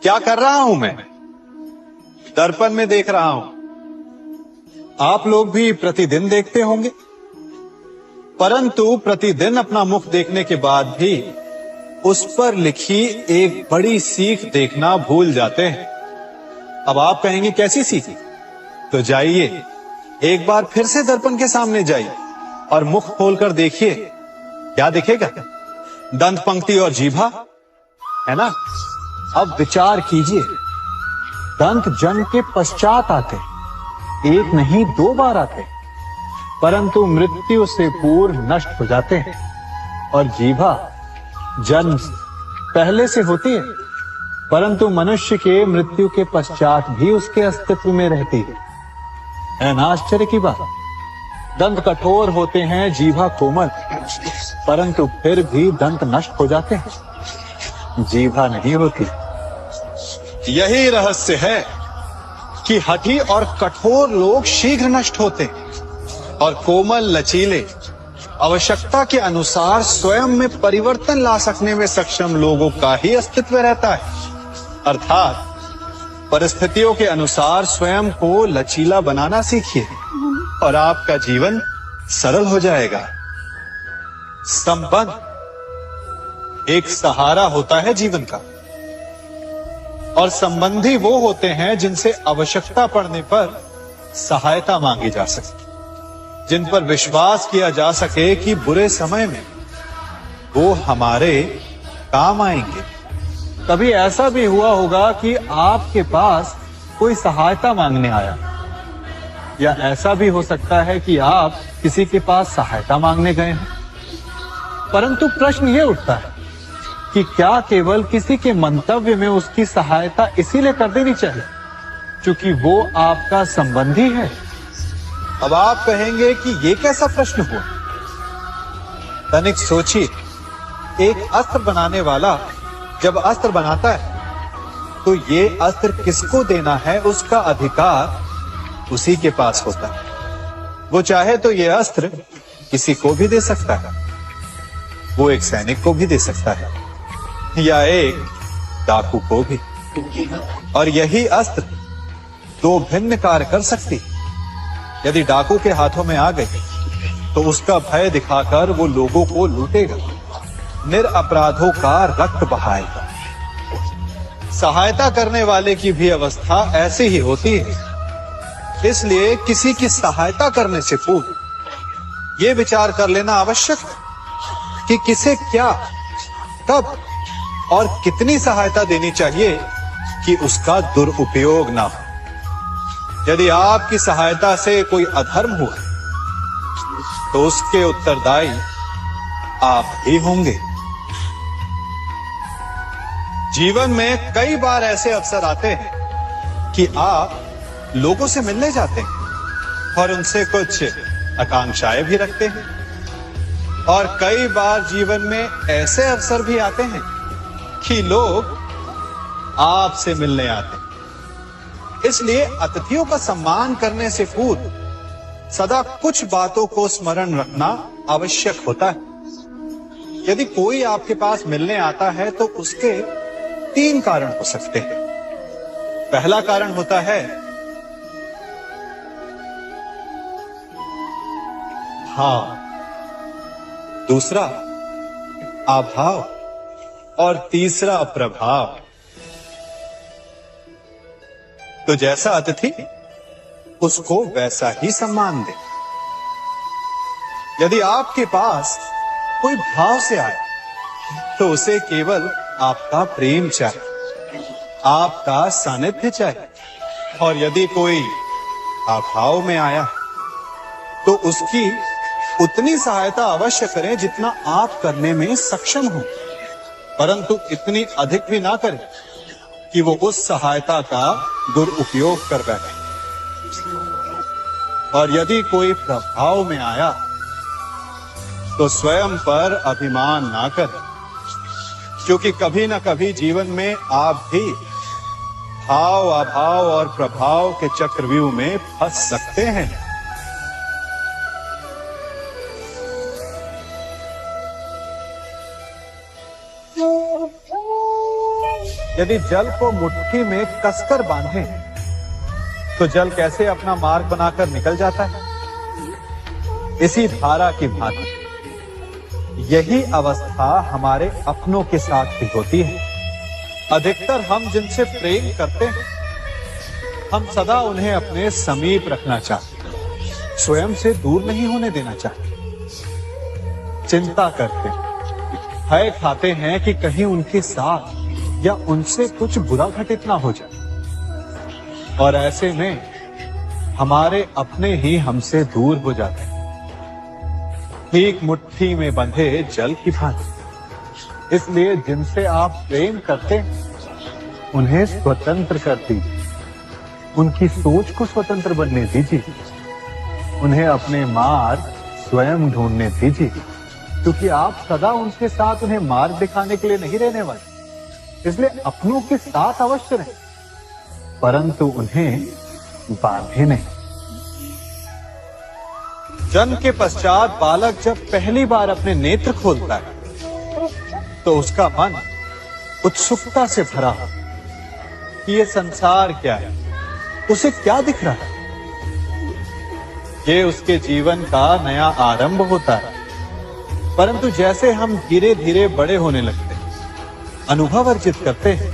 क्या कर रहा हूं मैं? दर्पण में देख रहा हूं। आप लोग भी प्रतिदिन देखते होंगे, परंतु प्रतिदिन अपना मुख देखने के बाद भी उस पर लिखी एक बड़ी सीख देखना भूल जाते हैं। अब आप कहेंगे कैसी सीख? तो जाइए, एक बार फिर से दर्पण के सामने जाइए और मुख खोलकर देखिए, क्या दिखेगा? दंत पंक्ति और जीभा, है ना? अब विचार कीजिए, दंत जन्म के पश्चात आते, एक नहीं 2 बार आते, परंतु मृत्यु से पूर्व नष्ट हो जाते हैं। और जीभा जन्म पहले से होती है, परंतु मनुष्य के मृत्यु के पश्चात भी उसके अस्तित्व में रहती है ना? आश्चर्य की बात। दंत कठोर होते हैं, जीभा कोमल, परंतु फिर भी दंत नष्ट हो जाते हैं, जीभा नहीं होती। यही रहस्य है कि हठी और कठोर लोग शीघ्र नष्ट होते और कोमल लचीले आवश्यकता के अनुसार स्वयं में परिवर्तन ला सकने में सक्षम लोगों का ही अस्तित्व रहता है। अर्थात परिस्थितियों के अनुसार स्वयं को लचीला बनाना सीखिए और आपका जीवन सरल हो जाएगा। संबंध एक सहारा होता है जीवन का, और संबंधी वो होते हैं जिनसे आवश्यकता पड़ने पर सहायता मांगी जा सके, जिन पर विश्वास किया जा सके कि बुरे समय में वो हमारे काम आएंगे। कभी ऐसा भी हुआ होगा कि आपके पास कोई सहायता मांगने आया, या ऐसा भी हो सकता है कि आप किसी के पास सहायता मांगने गए हैं, परंतु प्रश्न ये उठता है कि क्या केवल किसी के मंतव्य में उसकी सहायता इसीलिए कर देनी चाहिए क्योंकि वो आपका संबंधी है? अब आप कहेंगे कि ये कैसा प्रश्न हुआ? तनिक सोचिए, एक अस्त्र बनाने वाला जब अस्त्र बनाता है तो ये अस्त्र किसको देना है उसका अधिकार उसी के पास होता है। वो चाहे तो ये अस्त्र किसी को भी दे सकता है, वो एक सैनिक को भी दे सकता है या एक डाकू को भी, और यही अस्त्र 2 भिन्न कार्य कर सकती है। यदि डाकू के हाथों में आ गई तो उसका भय दिखाकर वो लोगों को लूटेगा, निरपराधों का रक्त बहाएगा। सहायता करने वाले की भी अवस्था ऐसी ही होती है। इसलिए किसी की सहायता करने से पूर्व ये विचार कर लेना आवश्यक है कि किसे क्या, कब और कितनी सहायता देनी चाहिए कि उसका दुरुपयोग ना हो। यदि आपकी सहायता से कोई अधर्म हुआ तो उसके उत्तरदायी आप ही होंगे। जीवन में कई बार ऐसे अवसर आते हैं कि आप लोगों से मिलने जाते हैं और उनसे कुछ आकांक्षाएं भी रखते हैं, और कई बार जीवन में ऐसे अवसर भी आते हैं कि लोग आपसे मिलने आते हैं। इसलिए अतिथियों का सम्मान करने से पूर्व सदा कुछ बातों को स्मरण रखना आवश्यक होता है। यदि कोई आपके पास मिलने आता है तो उसके 3 कारण हो सकते हैं। पहला कारण होता है भाव, दूसरा अभाव और तीसरा प्रभाव। तो जैसा अतिथि उसको वैसा ही सम्मान दे। यदि आपके पास कोई भाव से आए तो उसे केवल आपका प्रेम चाहिए, आपका सानिध्य चाहिए, और यदि कोई अभाव में आया तो उसकी उतनी सहायता अवश्य करें जितना आप करने में सक्षम हो, परंतु इतनी अधिक भी ना करें कि वो उस सहायता का दुरुपयोग कर बैठे। और यदि कोई प्रभाव में आया तो स्वयं पर अभिमान ना करें, क्योंकि कभी ना कभी जीवन में आप भी भाव, अभाव और प्रभाव के चक्रव्यूह में फंस सकते हैं। यदि जल को मुट्ठी में कसकर बांधें, तो जल कैसे अपना मार्ग बनाकर निकल जाता है? इसी धारा की भांति यही अवस्था हमारे अपनों के साथ भी होती है। अधिकतर हम जिनसे प्रेम करते हैं, हम सदा उन्हें अपने समीप रखना चाहते हैं, स्वयं से दूर नहीं होने देना चाहते। चिंता करते हैं, भय खाते हैं कि कहीं उनके साथ या उनसे कुछ बुरा घटित ना हो जाए, और ऐसे में हमारे अपने ही हमसे दूर हो जाते हैं। ठीक मुट्ठी में बंधे जल की भांति। इसलिए जिनसे आप प्रेम करते हैं, उन्हें स्वतंत्र कर दीजिए, उनकी सोच को स्वतंत्र बनने दीजिए, उन्हें अपने मार्ग स्वयं ढूंढने दीजिए, क्योंकि आप सदा उनके साथ उन्हें मार्ग दिखाने के लिए नहीं रहने वाले। इसलिए अपनों के साथ अवश्य रहें, परंतु उन्हें बांधे नहीं। जन्म के पश्चात बालक जब पहली बार अपने नेत्र खोलता है, तो उसका मन उत्सुकता से भरा हो कि ये संसार क्या है, उसे क्या दिख रहा है। ये उसके जीवन का नया आरंभ होता है। परंतु जैसे हम धीरे धीरे बड़े होने लगते हैं, अनुभव अर्जित करते हैं,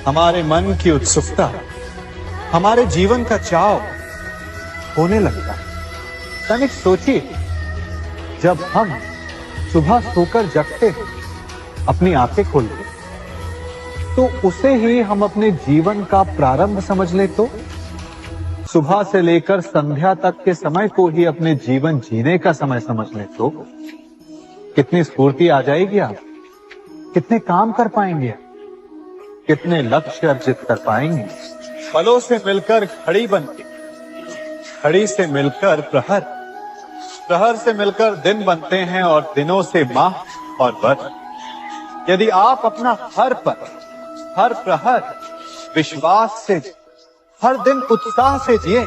हमारे मन की उत्सुकता, हमारे जीवन का चाव होने लगता है। तनिक सोचिए, जब हम सुबह सोकर जगते हैं, अपनी आंखें खोलते, तो उसे ही हम अपने जीवन का प्रारंभ समझ ले, तो सुबह से लेकर संध्या तक के समय को ही अपने जीवन जीने का समय समझ ले, तो कितनी स्फूर्ति आ जाएगी। आप कितने काम कर पाएंगे, कितने लक्ष्य अर्जित कर पाएंगे। फलों से मिलकर खड़ी बनती, खड़ी से मिलकर प्रहर, प्रहर से मिलकर दिन बनते हैं, और दिनों से माह और वर्ष। यदि आप अपना हर पल, हर प्रहर विश्वास से, हर दिन उत्साह से जिए,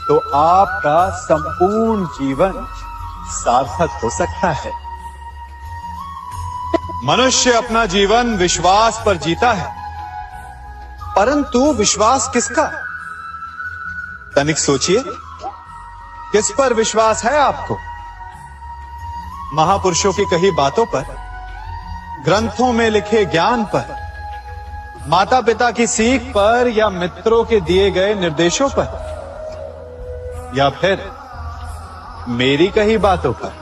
तो आपका संपूर्ण जीवन सार्थक हो सकता है। मनुष्य अपना जीवन विश्वास पर जीता है, परंतु विश्वास किसका? तनिक सोचिए, किस पर विश्वास है आपको? महापुरुषों की कही बातों पर, ग्रंथों में लिखे ज्ञान पर, माता पिता की सीख पर, या मित्रों के दिए गए निर्देशों पर, या फिर मेरी कही बातों पर?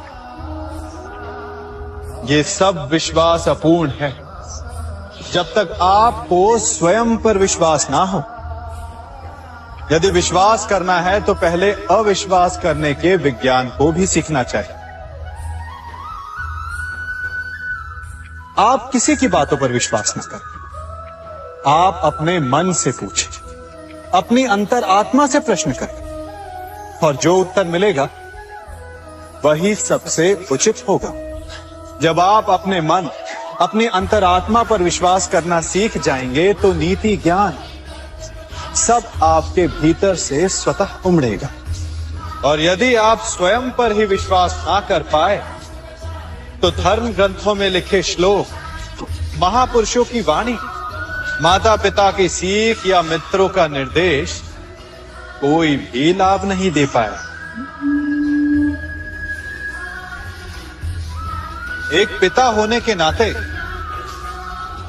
ये सब विश्वास अपूर्ण है जब तक आपको स्वयं पर विश्वास ना हो। यदि विश्वास करना है तो पहले अविश्वास करने के विज्ञान को भी सीखना चाहिए। आप किसी की बातों पर विश्वास न करें, आप अपने मन से पूछें, अपनी अंतर आत्मा से प्रश्न करें, और जो उत्तर मिलेगा वही सबसे उचित होगा। जब आप अपने मन, अपनी अंतरात्मा पर विश्वास करना सीख जाएंगे, तो नीति ज्ञान सब आपके भीतर से स्वतः उमड़ेगा। और यदि आप स्वयं पर ही विश्वास ना कर पाए, तो धर्म ग्रंथों में लिखे श्लोक, महापुरुषों की वाणी, माता पिता की सीख या मित्रों का निर्देश कोई भी लाभ नहीं दे पाया। एक पिता होने के नाते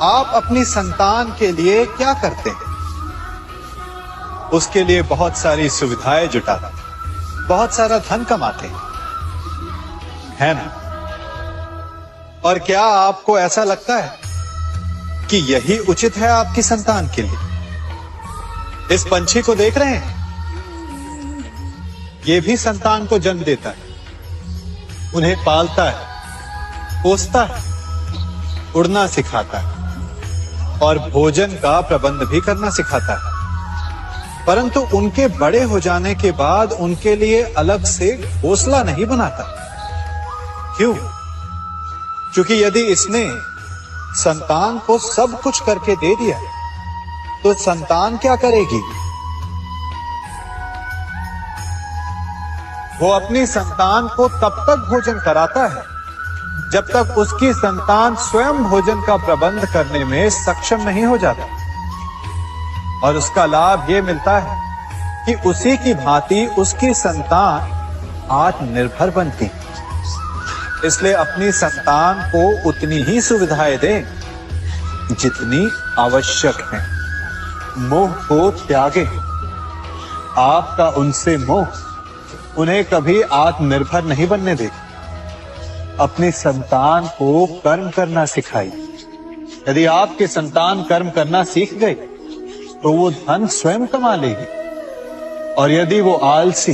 आप अपनी संतान के लिए क्या करते हैं? उसके लिए बहुत सारी सुविधाएं जुटाते, बहुत सारा धन कमाते हैं, है ना? और क्या आपको ऐसा लगता है कि यही उचित है आपकी संतान के लिए? इस पंछी को देख रहे हैं, ये भी संतान को जन्म देता है, उन्हें पालता है, पोसता है, उड़ना सिखाता है और भोजन का प्रबंध भी करना सिखाता है। परंतु उनके बड़े हो जाने के बाद उनके लिए अलग से घोंसला नहीं बनाता। क्यों? क्योंकि यदि इसने संतान को सब कुछ करके दे दिया, तो संतान क्या करेगी? वो अपनी संतान को तब तक भोजन कराता है जब तक उसकी संतान स्वयं भोजन का प्रबंध करने में सक्षम नहीं हो जाता। और उसका लाभ यह मिलता है कि उसी की भांति उसकी संतान आत्मनिर्भर बनती। इसलिए अपनी संतान को उतनी ही सुविधाएं दें जितनी आवश्यक है। मोह को त्यागे। आपका उनसे मोह उन्हें कभी आत्मनिर्भर नहीं बनने देगा। अपनी संतान को कर्म करना सिखाइए। यदि आपकी संतान कर्म करना सीख गई तो वो धन स्वयं कमा लेगी। और यदि वो आलसी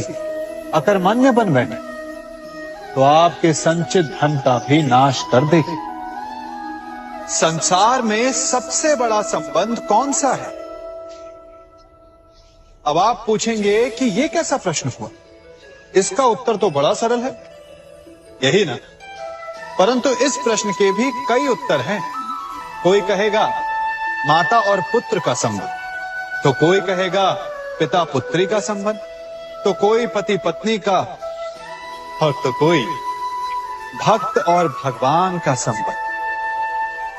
अकर्मण्य बन बैठे तो आपके संचित धन का भी नाश कर देगी। संसार में सबसे बड़ा संबंध कौन सा है? अब आप पूछेंगे कि यह कैसा प्रश्न हुआ? इसका उत्तर तो बड़ा सरल है, यही ना। परंतु इस प्रश्न के भी कई उत्तर हैं। कोई कहेगा माता और पुत्र का संबंध, तो कोई कहेगा पिता पुत्री का संबंध, तो कोई पति पत्नी का, और तो कोई भक्त और भगवान का संबंध।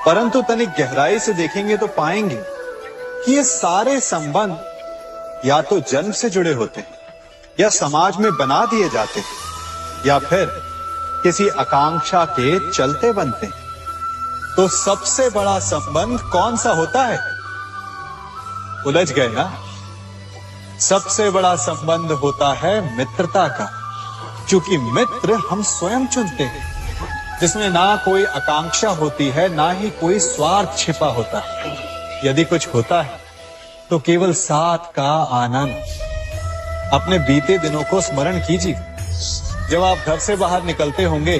परंतु तनिक गहराई से देखेंगे तो पाएंगे कि ये सारे संबंध या तो जन्म से जुड़े होते हैं, या समाज में बना दिए जाते हैं, या फिर किसी आकांक्षा के चलते बनते हैं। तो सबसे बड़ा संबंध कौन सा होता है? उलझ गए ना? सबसे बड़ा संबंध होता है मित्रता का, क्योंकि मित्र हम स्वयं चुनते हैं, जिसमें ना कोई आकांक्षा होती है, ना ही कोई स्वार्थ छिपा होता है। यदि कुछ होता है तो केवल साथ का आनंद। अपने बीते दिनों को स्मरण कीजिए। जब आप घर से बाहर निकलते होंगे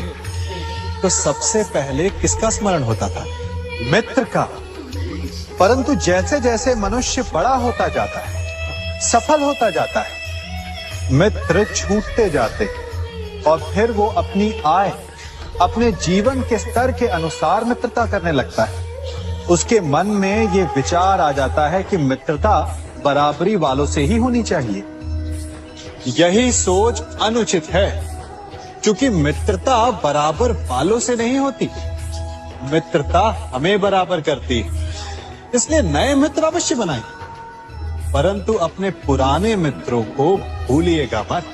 तो सबसे पहले किसका स्मरण होता था? मित्र का। परंतु जैसे जैसे मनुष्य बड़ा होता जाता है, सफल होता जाता है, मित्र छूटते जाते हैं और फिर वो अपनी आय, अपने जीवन के स्तर के अनुसार मित्रता करने लगता है। उसके मन में ये विचार आ जाता है कि मित्रता बराबरी वालों से ही होनी चाहिए। यही सोच अनुचित है, क्योंकि मित्रता बराबर वालों से नहीं होती, मित्रता हमें बराबर करती है। इसलिए नए मित्र अवश्य बनाएं, परंतु अपने पुराने मित्रों को भूलिएगा मत।